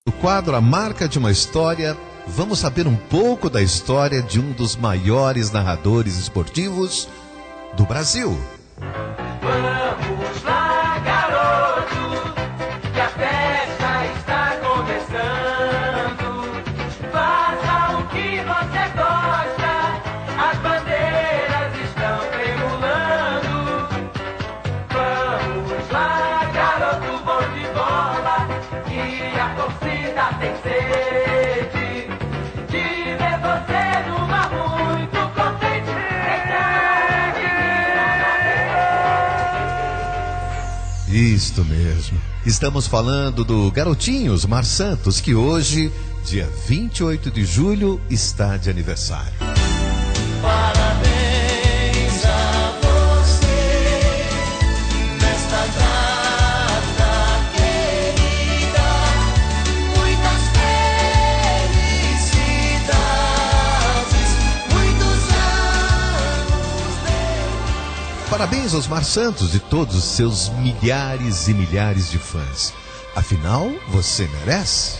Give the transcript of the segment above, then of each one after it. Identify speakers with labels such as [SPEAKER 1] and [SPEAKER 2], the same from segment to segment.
[SPEAKER 1] No quadro A Marca de uma História, vamos saber um pouco da história de um dos maiores narradores esportivos do Brasil.
[SPEAKER 2] Vamos lá, garoto, que a festa está começando. Faça o que você gosta, as bandeiras estão tremulando. Vamos lá, garoto, bom de bola, que a torcida tem sede de ver você numa muito contente.
[SPEAKER 1] Isto mesmo. Estamos falando do garotinho Osmar Santos, que hoje, dia 28 de julho, está de aniversário.
[SPEAKER 2] Parabéns a você nesta data querida, muitas felicidades, muitos anos de...
[SPEAKER 1] Parabéns, Osmar Santos, e todos os seus milhares e milhares de fãs. Afinal, você merece.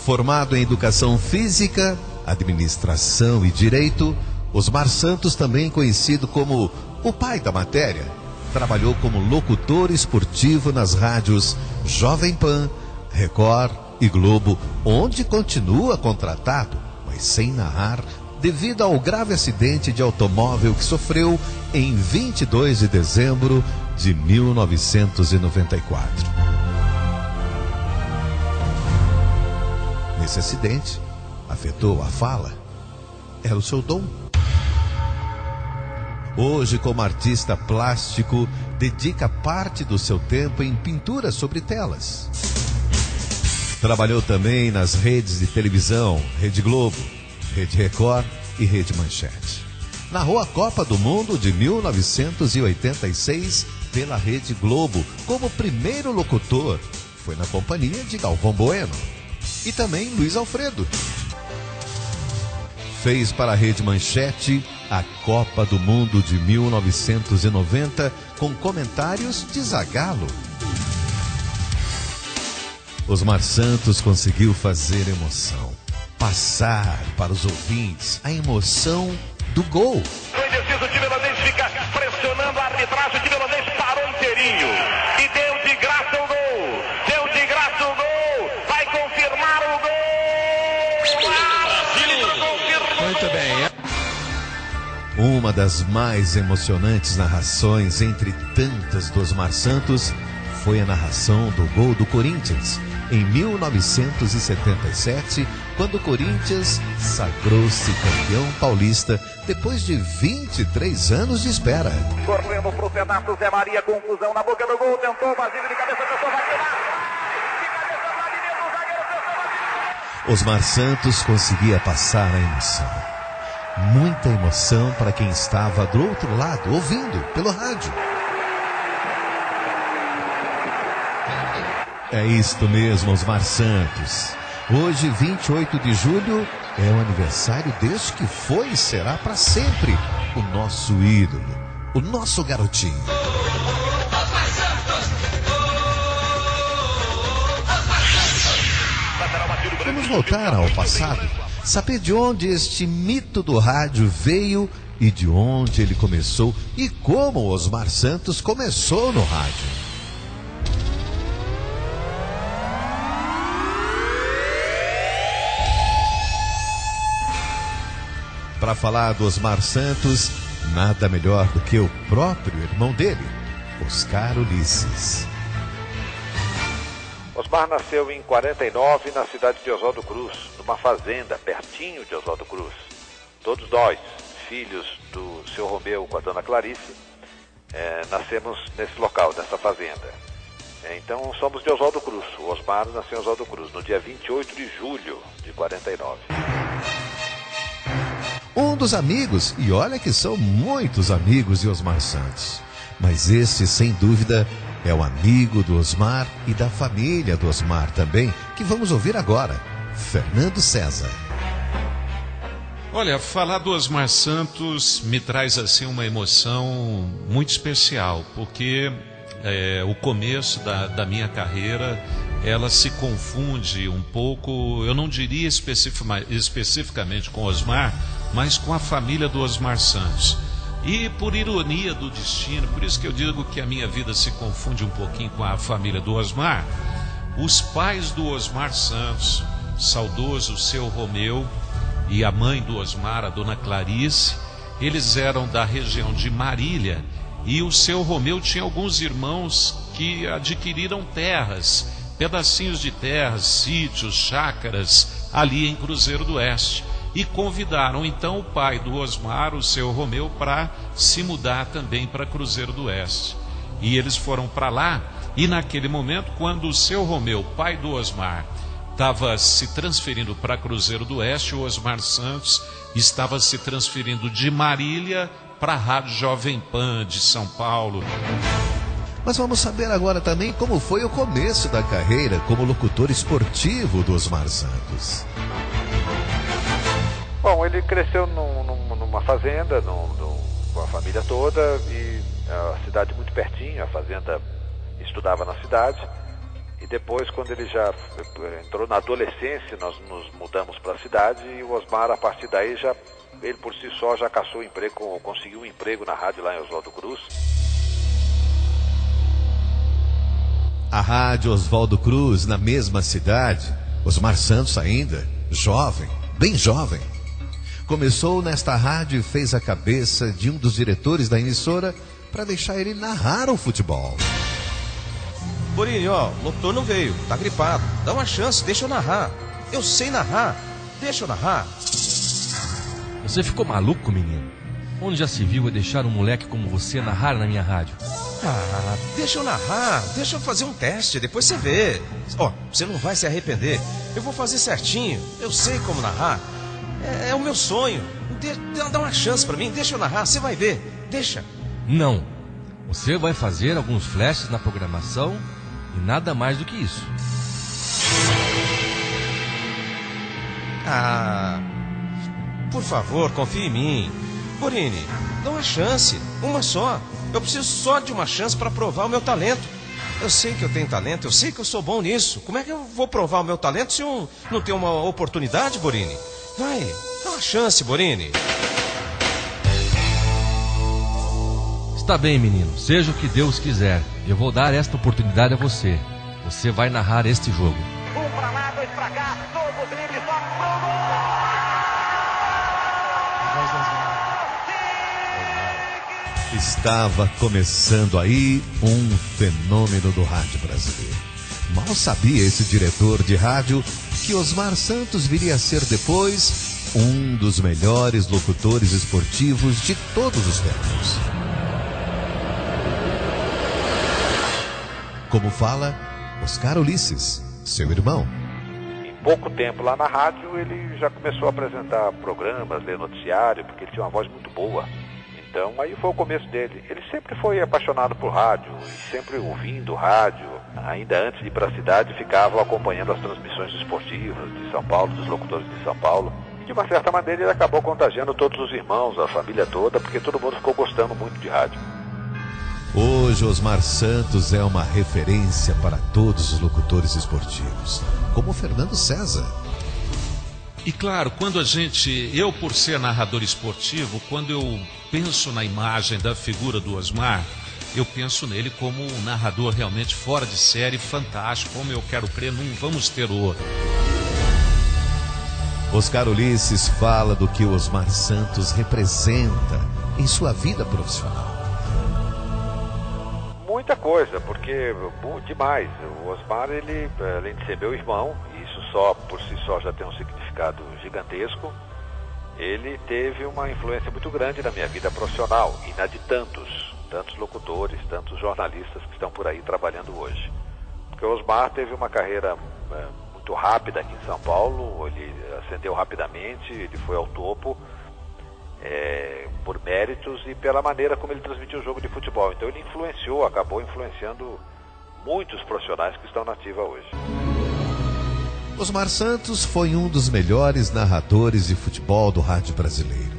[SPEAKER 1] Formado em Educação Física, Administração e Direito, Osmar Santos, também conhecido como o pai da matéria, trabalhou como locutor esportivo nas rádios Jovem Pan, Record e Globo, onde continua contratado, mas sem narrar, devido ao grave acidente de automóvel que sofreu em 22 de dezembro de 1994. Nesse acidente, afetou a fala. Era o seu dom. Hoje, como artista plástico, dedica parte do seu tempo em pintura sobre telas. Trabalhou também nas redes de televisão, Rede Globo, Rede Record e Rede Manchete. Narrou a Copa do Mundo de 1986 pela Rede Globo como primeiro locutor. Foi na companhia de Galvão Bueno e também Luiz Alfredo. Fez para a Rede Manchete a Copa do Mundo de 1990 com comentários de Zagallo. Osmar Santos conseguiu fazer emoção, passar para os ouvintes a emoção do gol.
[SPEAKER 3] Foi indeciso, o time holandês fica pressionando a arbitragem, o time holandês parou inteirinho e deu de graça o gol. Deu de graça o gol, vai confirmar o gol.
[SPEAKER 1] Muito bem. Uma das mais emocionantes narrações entre tantas do Osmar Santos foi a narração do gol do Corinthians em 1977, quando o Corinthians sagrou-se campeão paulista depois de 23 anos de espera.
[SPEAKER 3] Correndo pro pedaço, Zé Maria, confusão na boca do gol, tentou, Basílio de cabeça, tentou, vai tirar.
[SPEAKER 1] Osmar Santos conseguia passar a emoção. Muita emoção para quem estava do outro lado, ouvindo pelo rádio. É isto mesmo, Osmar Santos. Hoje, 28 de julho, é o aniversário deste que foi e será para sempre o nosso ídolo, o nosso garotinho. Vamos voltar ao passado, saber de onde este mito do rádio veio e de onde ele começou e como Osmar Santos começou no rádio. Para falar do Osmar Santos, nada melhor do que o próprio irmão dele, Oscar Ulisses.
[SPEAKER 4] Osmar nasceu em 49 na cidade de Oswaldo Cruz, numa fazenda pertinho de Oswaldo Cruz. Todos nós, filhos do seu Romeu com a dona Clarice, nascemos nesse local, nessa fazenda. Então somos de Oswaldo Cruz. O Osmar nasceu em Oswaldo Cruz, no dia 28 de julho de 49.
[SPEAKER 1] Um dos amigos, e olha que são muitos amigos de Osmar Santos, mas este, sem dúvida, é o amigo do Osmar e da família do Osmar também, que vamos ouvir agora, Fernando César.
[SPEAKER 5] Olha, falar do Osmar Santos me traz assim uma emoção muito especial, porque o começo da minha carreira ela se confunde um pouco, eu não diria especificamente com Osmar, mas com a família do Osmar Santos. E por ironia do destino, por isso que eu digo que a minha vida se confunde um pouquinho com a família do Osmar, os pais do Osmar Santos, saudoso seu Romeu, e a mãe do Osmar, a dona Clarice, eles eram da região de Marília, e o seu Romeu tinha alguns irmãos que adquiriram terras, pedacinhos de terras, sítios, chácaras, ali em Cruzeiro do Oeste. E convidaram então o pai do Osmar, o seu Romeu, para se mudar também para Cruzeiro do Oeste. E eles foram para lá, e naquele momento, quando o seu Romeu, pai do Osmar, estava se transferindo para Cruzeiro do Oeste, o Osmar Santos estava se transferindo de Marília para a Rádio Jovem Pan de São Paulo.
[SPEAKER 1] Mas vamos saber agora também como foi o começo da carreira como locutor esportivo do Osmar Santos.
[SPEAKER 4] Bom, ele cresceu numa fazenda, com a família toda, e a cidade muito pertinho, a fazenda estudava na cidade. E depois, quando ele já entrou na adolescência, nós nos mudamos para a cidade, e o Osmar, a partir daí, ele por si só já caçou emprego, conseguiu um emprego na rádio lá em Oswaldo Cruz.
[SPEAKER 1] A rádio Oswaldo Cruz, na mesma cidade, Osmar Santos ainda, jovem, bem jovem, começou nesta rádio e fez a cabeça de um dos diretores da emissora para deixar ele narrar o futebol.
[SPEAKER 6] Borini, ó, o locutor não veio, tá gripado. Dá uma chance, deixa eu narrar. Eu sei narrar, deixa eu narrar.
[SPEAKER 7] Você ficou maluco, menino? Onde já se viu deixar um moleque como você narrar na minha rádio?
[SPEAKER 6] Ah, deixa eu narrar, deixa eu fazer um teste, depois você vê. Ó, você não vai se arrepender. Eu vou fazer certinho, eu sei como narrar. É o meu sonho. Dá uma chance pra mim, deixa eu narrar, você vai ver. Deixa.
[SPEAKER 7] Não. Você vai fazer alguns flashes na programação e nada mais do que isso.
[SPEAKER 6] Ah, por favor, confie em mim. Borini, dá uma chance, uma só. Eu preciso só de uma chance para provar o meu talento. Eu sei que eu tenho talento, eu sei que eu sou bom nisso. Como é que eu vou provar o meu talento se eu não tenho uma oportunidade, Borini? Vai, dá uma chance, Borini.
[SPEAKER 7] Está bem, menino, seja o que Deus quiser. Eu vou dar esta oportunidade a você. Você vai narrar este jogo.
[SPEAKER 3] Um pra lá, dois pra cá, novo drible, só pro gol!
[SPEAKER 1] Estava começando aí um fenômeno do rádio brasileiro. Mal sabia esse diretor de rádio que Osmar Santos viria a ser depois um dos melhores locutores esportivos de todos os tempos. Como fala Oscar Ulisses, seu irmão.
[SPEAKER 4] Em pouco tempo lá na rádio, ele já começou a apresentar programas, ler noticiário, porque ele tinha uma voz muito boa. Então, aí foi o começo dele. Ele sempre foi apaixonado por rádio, sempre ouvindo rádio. Ainda antes de ir para a cidade, ficava acompanhando as transmissões esportivas de São Paulo, dos locutores de São Paulo. E, de uma certa maneira, ele acabou contagiando todos os irmãos, a família toda, porque todo mundo ficou gostando muito de rádio.
[SPEAKER 1] Hoje, Osmar Santos é uma referência para todos os locutores esportivos, como o Fernando César.
[SPEAKER 5] E claro, eu por ser narrador esportivo, quando eu penso na imagem da figura do Osmar, eu penso nele como um narrador realmente fora de série, fantástico, como eu quero crer, não vamos ter outro.
[SPEAKER 1] Oscar Ulisses fala do que o Osmar Santos representa em sua vida profissional.
[SPEAKER 4] Muita coisa, porque demais. O Osmar, ele, além de ser meu irmão, e isso só por si só já tem um significado gigantesco, ele teve uma influência muito grande na minha vida profissional e na de tantos locutores, tantos jornalistas que estão por aí trabalhando hoje. Porque o Osmar teve uma carreira muito rápida aqui em São Paulo, ele ascendeu rapidamente, ele foi ao topo, por méritos e pela maneira como ele transmitiu o jogo de futebol. Então ele acabou influenciando muitos profissionais que estão na ativa hoje.
[SPEAKER 1] Osmar Santos foi um dos melhores narradores de futebol do rádio brasileiro.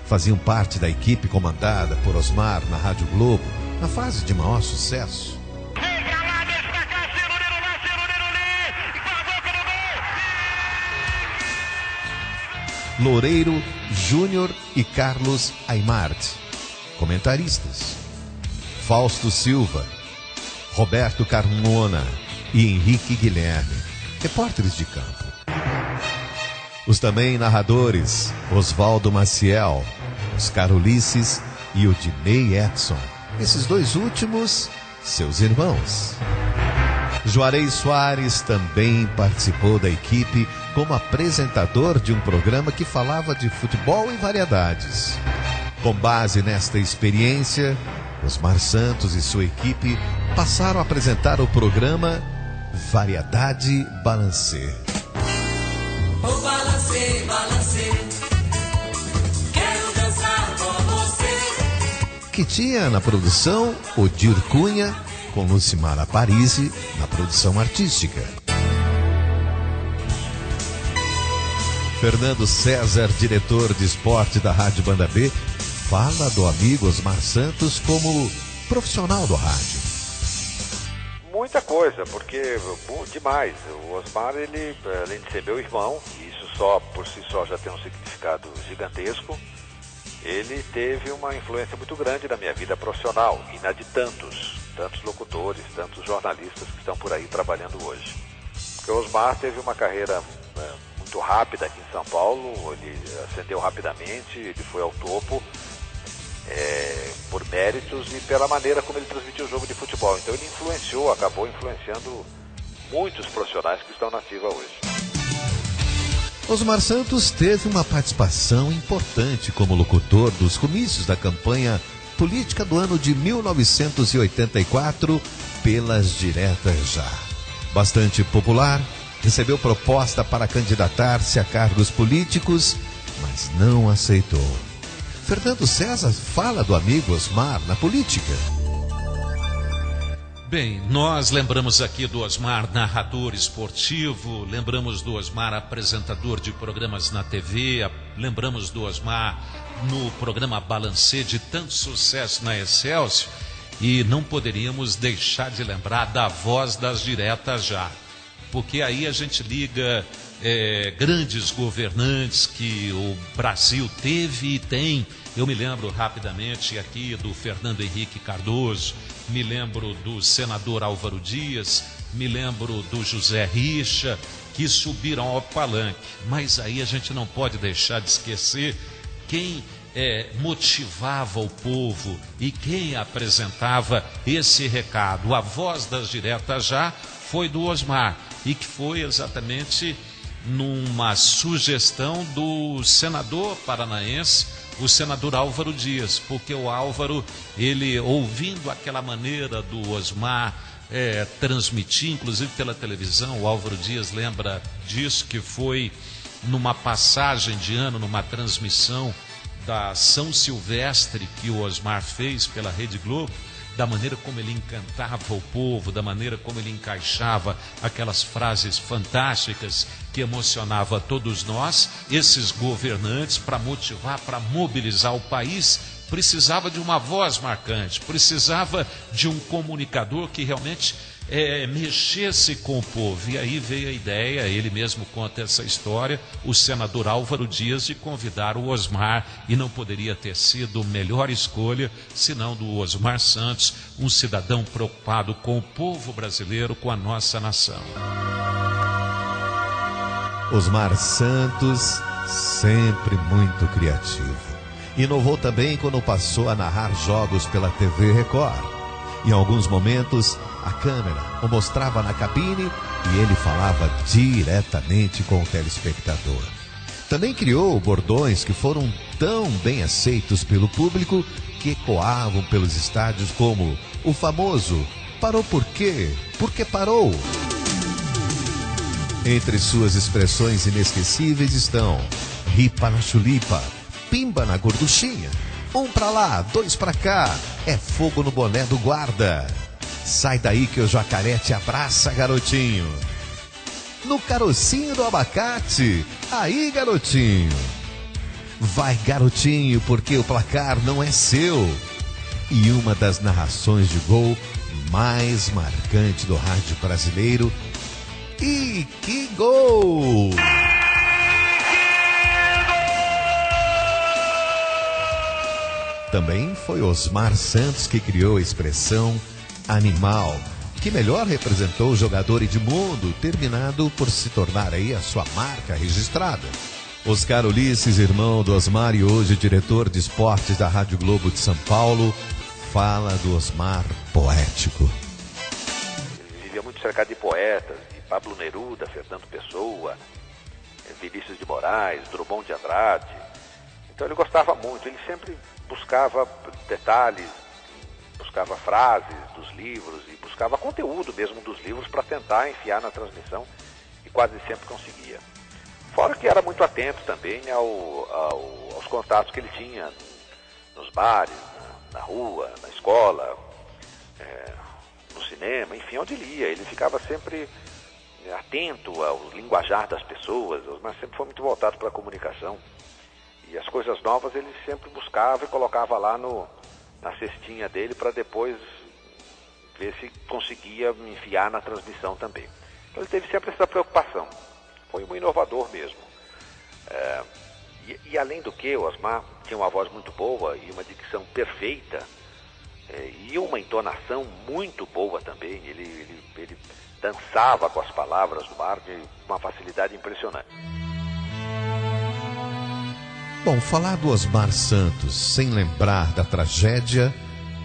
[SPEAKER 1] Faziam parte da equipe comandada por Osmar na Rádio Globo, na fase de maior sucesso.
[SPEAKER 3] Chega lá, deixa pra cá, Cirulino, vai, Cirulino,
[SPEAKER 1] Loureiro Júnior e Carlos Aymart. Comentaristas: Fausto Silva, Roberto Carmona e Henrique Guilherme, repórteres de campo. Os também narradores: Oswaldo Maciel, Oscar Ulisses e Odinei Edson. Esses dois últimos, seus irmãos. Juarez Soares também participou da equipe como apresentador de um programa que falava de futebol e variedades. Com base nesta experiência, Osmar Santos e sua equipe passaram a apresentar o programa Variedade Balancê.
[SPEAKER 2] Oh, balancê, balancê, quero dançar com você.
[SPEAKER 1] Que tinha na produção Odir Cunha, com Lucimara Parisi na produção artística. Fernando César, diretor de esporte da Rádio Banda B, fala do amigo Osmar Santos como profissional do rádio.
[SPEAKER 4] Muita coisa, porque demais. O Osmar, ele, além de ser meu irmão, e isso só por si só já tem um significado gigantesco, ele teve uma influência muito grande na minha vida profissional e na de tantos locutores, tantos jornalistas que estão por aí trabalhando hoje. Porque o Osmar teve uma carreira muito rápida aqui em São Paulo, ele ascendeu rapidamente, ele foi ao topo, por méritos e pela maneira como ele transmitiu o jogo de futebol. Então ele acabou influenciando muitos profissionais que estão na ativa hoje.
[SPEAKER 1] Osmar Santos teve uma participação importante como locutor dos comícios da campanha política do ano de 1984 pelas diretas já. Bastante popular, recebeu proposta para candidatar-se a cargos políticos, mas não aceitou. Fernando César fala do amigo Osmar na política.
[SPEAKER 5] Bem, nós lembramos aqui do Osmar narrador esportivo, lembramos do Osmar apresentador de programas na TV, lembramos do Osmar no programa Balancê, de tanto sucesso na Excelsior, e não poderíamos deixar de lembrar da Voz das Diretas Já, porque aí a gente liga grandes governantes que o Brasil teve e tem. Eu me lembro rapidamente aqui do Fernando Henrique Cardoso, me lembro do senador Álvaro Dias, me lembro do José Richa, que subiram ao palanque. Mas aí a gente não pode deixar de esquecer quem motivava o povo e quem apresentava esse recado. A Voz das Diretas Já foi do Osmar, e que foi exatamente numa sugestão do senador paranaense, o senador Álvaro Dias, porque o Álvaro, ele ouvindo aquela maneira do Osmar transmitir, inclusive pela televisão, o Álvaro Dias lembra disso, que foi numa passagem de ano, numa transmissão da São Silvestre que o Osmar fez pela Rede Globo, da maneira como ele encantava o povo, da maneira como ele encaixava aquelas frases fantásticas que emocionava todos nós. Esses governantes, para motivar, para mobilizar o país, precisava de uma voz marcante, precisava de um comunicador que realmente mexesse com o povo. E aí veio a ideia, ele mesmo conta essa história, o senador Álvaro Dias, de convidar o Osmar, e não poderia ter sido melhor escolha senão do Osmar Santos, um cidadão preocupado com o povo brasileiro, com a nossa nação.
[SPEAKER 1] Osmar Santos, sempre muito criativo. Inovou também quando passou a narrar jogos pela TV Record. Em alguns momentos, a câmera o mostrava na cabine e ele falava diretamente com o telespectador. Também criou bordões que foram tão bem aceitos pelo público que ecoavam pelos estádios, como o famoso "Parou por quê? Por que parou?". Entre suas expressões inesquecíveis estão "ripa na chulipa", "pimba na gorduchinha", "um pra lá, dois pra cá", "é fogo no boné do guarda", "sai daí que o jacaré te abraça, garotinho", "no carocinho do abacate, aí, garotinho", "vai, garotinho, porque o placar não é seu", e uma das narrações de gol mais marcante do rádio brasileiro: "E que gol!". Também foi Osmar Santos que criou a expressão animal, que melhor representou o jogador Edmundo, terminado por se tornar aí a sua marca registrada. Oscar Ulisses, irmão do Osmar e hoje diretor de esportes da Rádio Globo de São Paulo, fala do Osmar poético.
[SPEAKER 4] Ele vivia muito cercado de poetas, de Pablo Neruda, Fernando Pessoa, Vinícius de Moraes, Drummond de Andrade. Então ele gostava muito, ele sempre buscava detalhes, buscava frases dos livros e buscava conteúdo mesmo dos livros para tentar enfiar na transmissão e quase sempre conseguia. Fora que era muito atento também aos contatos que ele tinha nos bares, na rua, na escola, no cinema, enfim, onde ele ia. Ele ficava sempre atento ao linguajar das pessoas, mas sempre foi muito voltado para a comunicação. E as coisas novas ele sempre buscava e colocava lá na cestinha dele para depois ver se conseguia enfiar na transmissão também. Então ele teve sempre essa preocupação. Foi um inovador mesmo. E além do que, o Osmar tinha uma voz muito boa e uma dicção perfeita e uma entonação muito boa também. Ele dançava com as palavras do mar de uma facilidade impressionante.
[SPEAKER 1] Bom, falar do Osmar Santos sem lembrar da tragédia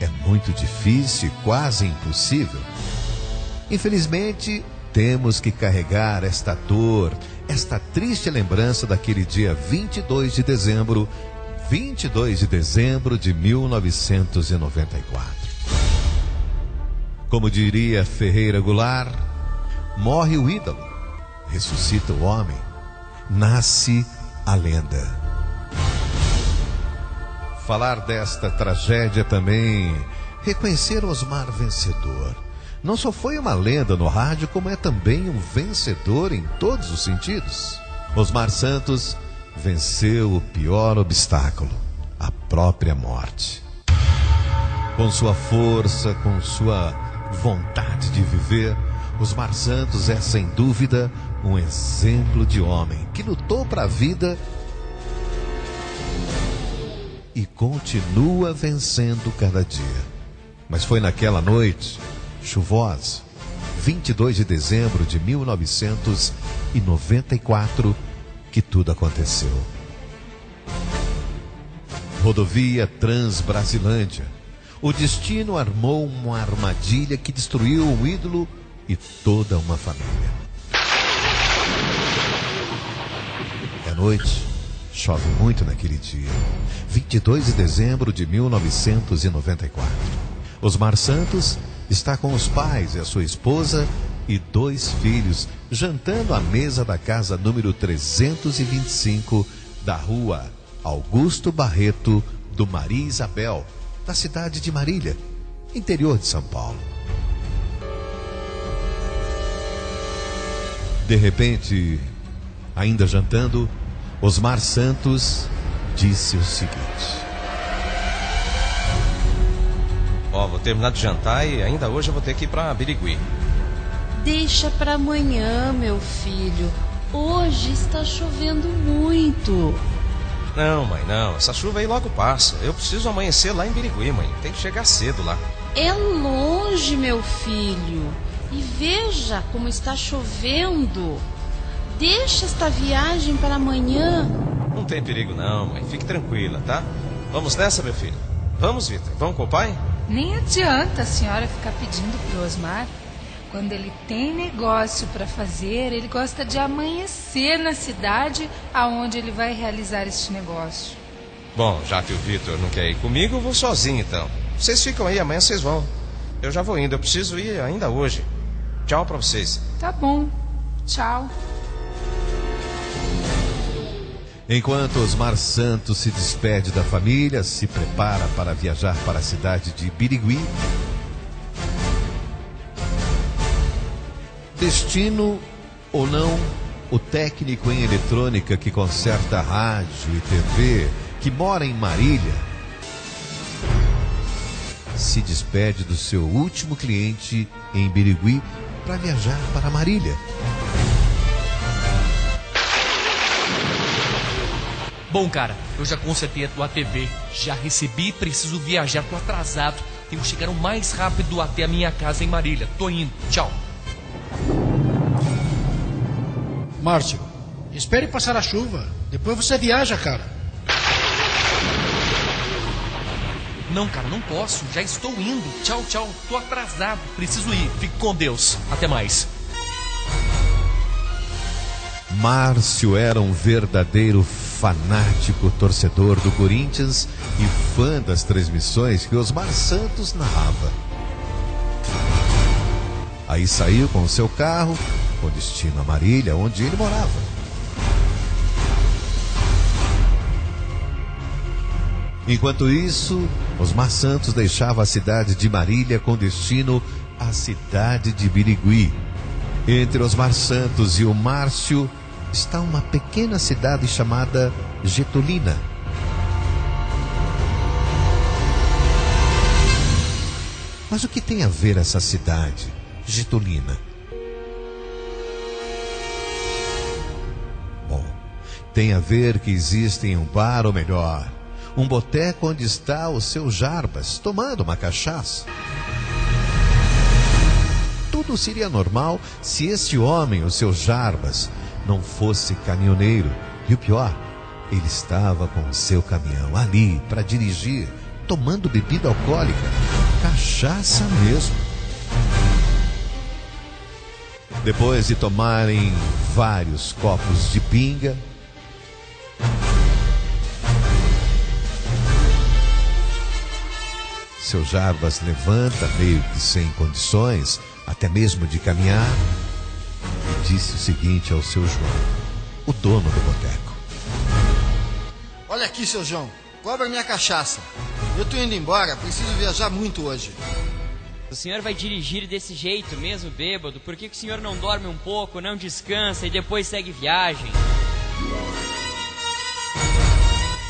[SPEAKER 1] é muito difícil e quase impossível. Infelizmente, temos que carregar esta dor, esta triste lembrança daquele dia 22 de dezembro de 1994. Como diria Ferreira Goulart, morre o ídolo, ressuscita o homem, nasce a lenda. Falar desta tragédia também, reconhecer Osmar vencedor. Não só foi uma lenda no rádio, como é também um vencedor em todos os sentidos. Osmar Santos venceu o pior obstáculo, a própria morte. Com sua força, com sua vontade de viver, Osmar Santos é sem dúvida um exemplo de homem que lutou para a vida e continua vencendo cada dia. Mas foi naquela noite chuvosa, 22 de dezembro de 1994, que tudo aconteceu. Rodovia Transbrasilândia. O destino armou uma armadilha que destruiu um ídolo e toda uma família. É noite, chove muito naquele dia, 22 de dezembro de 1994. Osmar Santos está com os pais e a sua esposa e 2 filhos, jantando à mesa da casa número 325 da rua Augusto Barreto do Maria Isabel, da cidade de Marília, interior de São Paulo. De repente, ainda jantando, Osmar Santos disse o seguinte:
[SPEAKER 6] Vou terminar de jantar e ainda hoje eu vou ter que ir pra Birigui.
[SPEAKER 8] Deixa pra amanhã, meu filho. Hoje está chovendo muito.
[SPEAKER 6] Não, mãe, não. Essa chuva aí logo passa. Eu preciso amanhecer lá em Birigui, mãe. Tem que chegar cedo lá.
[SPEAKER 8] É longe, meu filho. E veja como está chovendo. Deixa esta viagem para amanhã.
[SPEAKER 6] Não tem perigo não, mãe. Fique tranquila, tá? Vamos nessa, meu filho. Vamos, Vitor. Vamos com o pai?
[SPEAKER 9] Nem adianta a senhora ficar pedindo pro Osmar. Quando ele tem negócio para fazer, ele gosta de amanhecer na cidade aonde ele vai realizar este negócio.
[SPEAKER 6] Bom, já que o Vitor não quer ir comigo, eu vou sozinho então. Vocês ficam aí, amanhã vocês vão. Eu já vou indo, eu preciso ir ainda hoje. Tchau pra vocês.
[SPEAKER 9] Tá bom. Tchau.
[SPEAKER 1] Enquanto Osmar Santos se despede da família, se prepara para viajar para a cidade de Birigui. Destino ou não, o técnico em eletrônica que conserta rádio e TV, que mora em Marília, se despede do seu último cliente em Birigui para viajar para Marília.
[SPEAKER 10] Bom, cara, eu já consertei a tua TV, já recebi, preciso viajar, tô atrasado. Tenho que chegar o mais rápido até a minha casa em Marília. Tô indo, tchau.
[SPEAKER 11] Márcio, espere passar a chuva, depois você viaja, cara.
[SPEAKER 10] Não, cara, não posso, já estou indo. Tchau, tchau, tô atrasado, preciso ir. Fique com Deus, até mais.
[SPEAKER 1] Márcio era um verdadeiro fanático torcedor do Corinthians e fã das transmissões que Osmar Santos narrava. Aí saiu com seu carro com destino a Marília, onde ele morava. Enquanto isso, Osmar Santos deixava a cidade de Marília com destino à cidade de Birigui. Entre Osmar Santos e o Márcio está uma pequena cidade chamada Getulina. Mas o que tem a ver essa cidade, Getulina? Bom, tem a ver que existe um bar, ou melhor, um boteco onde está o seu Jarbas, tomando uma cachaça. Tudo seria normal se este homem, o seu Jarbas, não fosse caminhoneiro. E o pior, ele estava com o seu caminhão ali para dirigir, tomando bebida alcoólica, cachaça mesmo. Depois de tomarem vários copos de pinga, seu Jarbas levanta, meio que sem condições, até mesmo de caminhar, e disse o seguinte ao seu João, o dono do boteco.
[SPEAKER 12] Olha aqui, seu João, cobra minha cachaça. Eu tô indo embora, preciso viajar muito hoje.
[SPEAKER 13] O senhor vai dirigir desse jeito mesmo, bêbado? Por que o senhor não dorme um pouco, não descansa e depois segue viagem?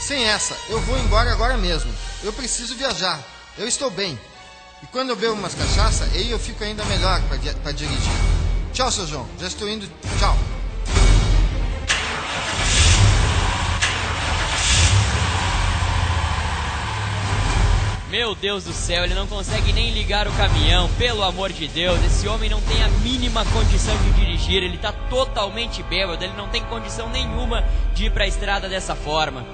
[SPEAKER 12] Sem essa, eu vou embora agora mesmo. Eu preciso viajar, eu estou bem. E quando eu bebo umas cachaças, aí eu fico ainda melhor para dirigir. Tchau, seu João, já estou indo, tchau.
[SPEAKER 13] Meu Deus do céu, ele não consegue nem ligar o caminhão, pelo amor de Deus, esse homem não tem a mínima condição de dirigir, ele tá totalmente bêbado, ele não tem condição nenhuma de ir pra estrada dessa forma.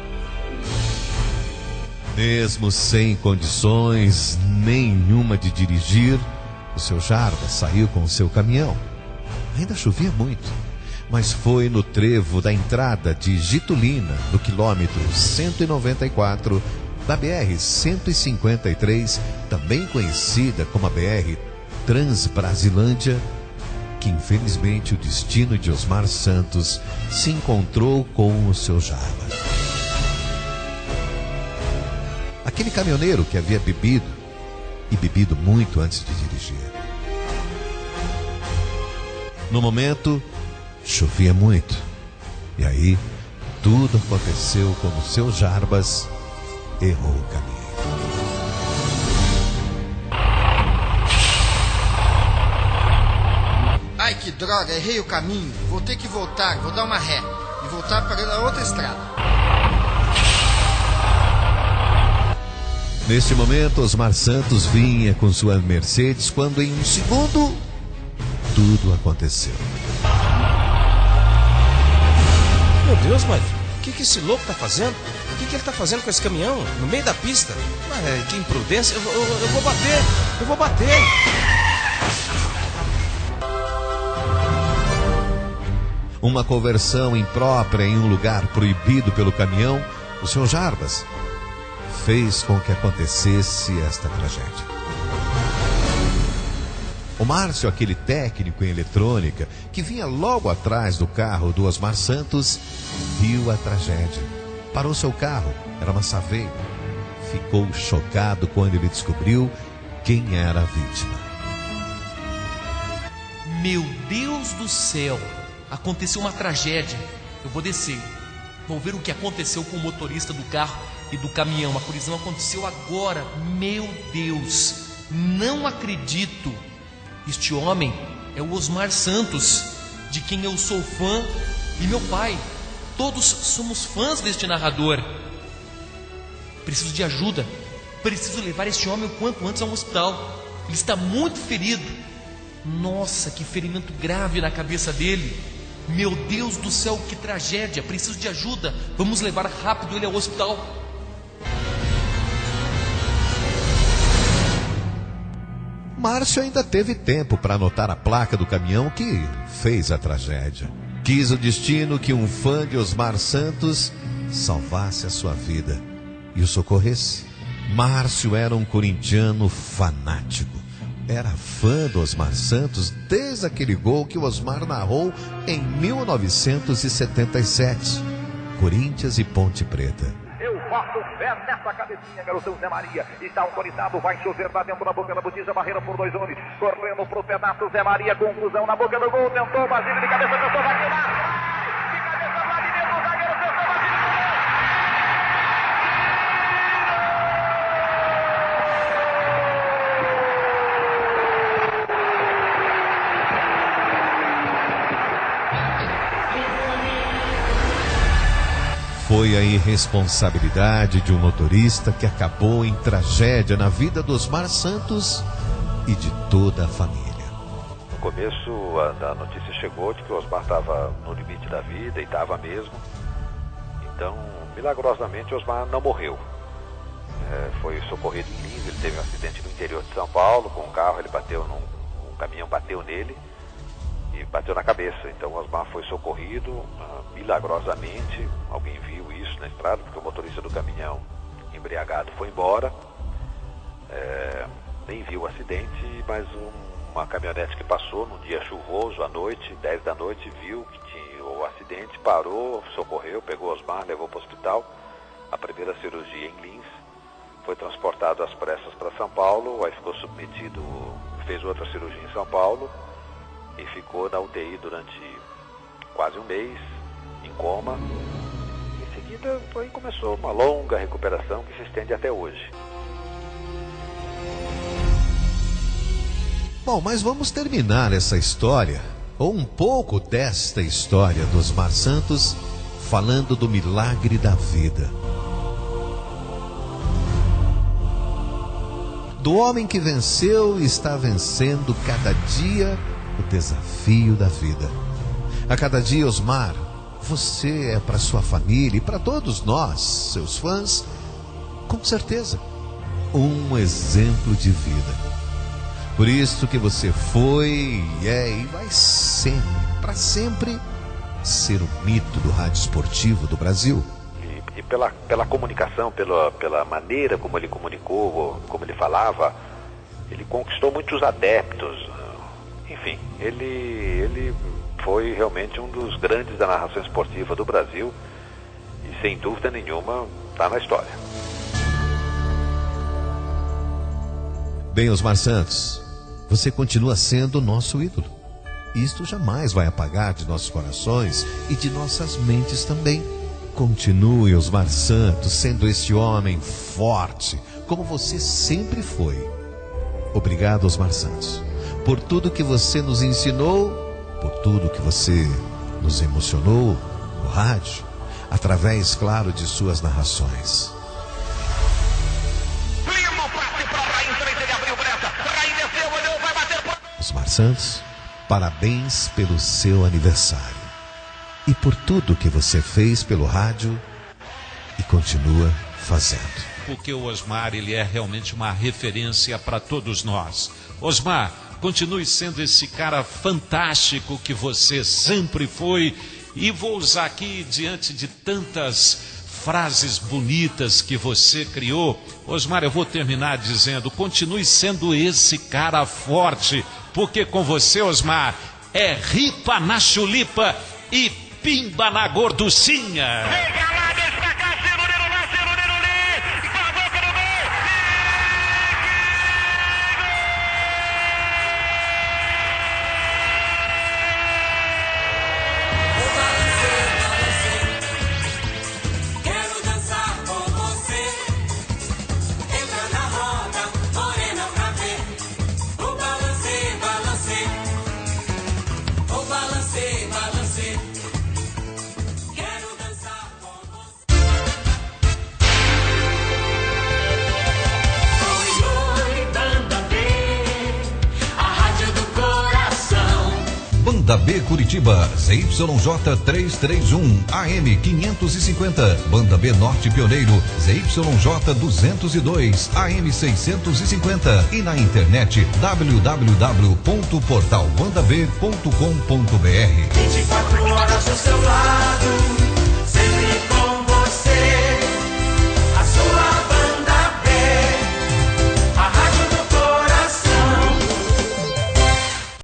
[SPEAKER 1] Mesmo sem condições nenhuma de dirigir, o seu Jarbas saiu com o seu caminhão. Ainda chovia muito, mas foi no trevo da entrada de Getulina, no quilômetro 194, da BR-153, também conhecida como a BR Transbrasilândia, que infelizmente o destino de Osmar Santos se encontrou com o seu Jarbas. Aquele caminhoneiro que havia bebido, e bebido muito antes de dirigir. No momento, chovia muito. E aí, tudo aconteceu como o seu Jarbas errou o caminho.
[SPEAKER 12] Ai, que droga, errei o caminho. Vou ter que voltar, vou dar uma ré e voltar para a outra estrada.
[SPEAKER 1] Neste momento, Osmar Santos vinha com sua Mercedes quando em um segundo, tudo aconteceu.
[SPEAKER 6] Meu Deus, mas o que esse louco tá fazendo? O que ele tá fazendo com esse caminhão no meio da pista? Que imprudência, eu vou bater.
[SPEAKER 1] Uma conversão imprópria em um lugar proibido pelo caminhão, o seu Jarbas fez com que acontecesse esta tragédia. O Márcio, aquele técnico em eletrônica, que vinha logo atrás do carro do Osmar Santos, viu a tragédia. Parou seu carro, era uma Saveiro. Ficou chocado quando ele descobriu quem era a vítima.
[SPEAKER 10] Meu Deus do céu, aconteceu uma tragédia. Eu vou descer, vou ver o que aconteceu com o motorista do carro e do caminhão. A colisão aconteceu agora. Meu Deus, não acredito. Este homem é o Osmar Santos, de quem eu sou fã, e meu pai. Todos somos fãs deste narrador. Preciso de ajuda. Preciso levar este homem o quanto antes a um hospital. Ele está muito ferido. Nossa, que ferimento grave na cabeça dele. Meu Deus do céu, que tragédia. Preciso de ajuda. Vamos levar rápido ele ao hospital.
[SPEAKER 1] Márcio ainda teve tempo para anotar a placa do caminhão que fez a tragédia. Quis o destino que um fã de Osmar Santos salvasse a sua vida e o socorresse. Márcio era um corintiano fanático. Era fã do Osmar Santos desde aquele gol que o Osmar narrou em 1977. Corinthians e Ponte Preta.
[SPEAKER 3] Eu boto fé nessa cabecinha, garotão Zé Maria. Está autorizado, vai chover lá dentro da boca da botija, barreira por 2 homens. Correndo pro pedaço, Zé Maria, confusão na boca do gol. Tentou, Basílio de cabeça, tentou, vai tirar. De cabeça, Vladimir, o zagueiro tentou, Basílio.
[SPEAKER 1] Foi a irresponsabilidade de um motorista que acabou em tragédia na vida do Osmar Santos e de toda a família.
[SPEAKER 4] No começo, a notícia chegou de que o Osmar estava no limite da vida, e estava mesmo. Então, milagrosamente, o Osmar não morreu. Foi socorrido em Lins, ele teve um acidente no interior de São Paulo, com um carro, um caminhão bateu nele e bateu na cabeça. Então o Osmar foi socorrido milagrosamente. Alguém viu isso na estrada, porque o motorista do caminhão embriagado foi embora, nem viu o acidente, mas uma caminhonete que passou num dia chuvoso à noite, 10 da noite, viu que tinha o acidente, parou, socorreu, pegou o Osmar, levou para o hospital. A primeira cirurgia em Lins, foi transportado às pressas para São Paulo, aí ficou submetido, fez outra cirurgia em São Paulo e ficou na UTI durante quase um mês, em coma. Em seguida, aí começou uma longa recuperação que se estende até hoje.
[SPEAKER 1] Bom, mas vamos terminar essa história, ou um pouco desta história do Osmar Santos, falando do milagre da vida. Do homem que venceu e está vencendo cada dia o desafio da vida. A cada dia, Osmar, você é para sua família e para todos nós, seus fãs, com certeza, um exemplo de vida. Por isso que você foi, e vai sempre, para sempre, ser o mito do rádio esportivo do Brasil.
[SPEAKER 4] E pela comunicação, pela maneira como ele comunicou, como ele falava, ele conquistou muitos adeptos. Enfim, ele foi realmente um dos grandes da narração esportiva do Brasil e, sem dúvida nenhuma, está na história.
[SPEAKER 1] Bem, Osmar Santos, você continua sendo o nosso ídolo. Isto jamais vai apagar de nossos corações e de nossas mentes também. Continue, Osmar Santos, sendo esse homem forte, como você sempre foi. Obrigado, Osmar Santos, por tudo que você nos ensinou, por tudo que você nos emocionou no rádio, através, claro, de suas narrações. Osmar Santos, parabéns pelo seu aniversário e por tudo que você fez pelo rádio e continua fazendo.
[SPEAKER 5] Porque o Osmar, ele é realmente uma referência para todos nós. Osmar, continue sendo esse cara fantástico que você sempre foi. E vou usar aqui, diante de tantas frases bonitas que você criou, Osmar, eu vou terminar dizendo, continue sendo esse cara forte, porque com você, Osmar, é ripa na chulipa e pimba na gorducinha.
[SPEAKER 14] Banda B Curitiba, ZYJ 331, AM 550. Banda B Norte Pioneiro, ZYJ 202, AM 650. E na internet www.portalbandab.com.br.
[SPEAKER 2] 24 horas no celular.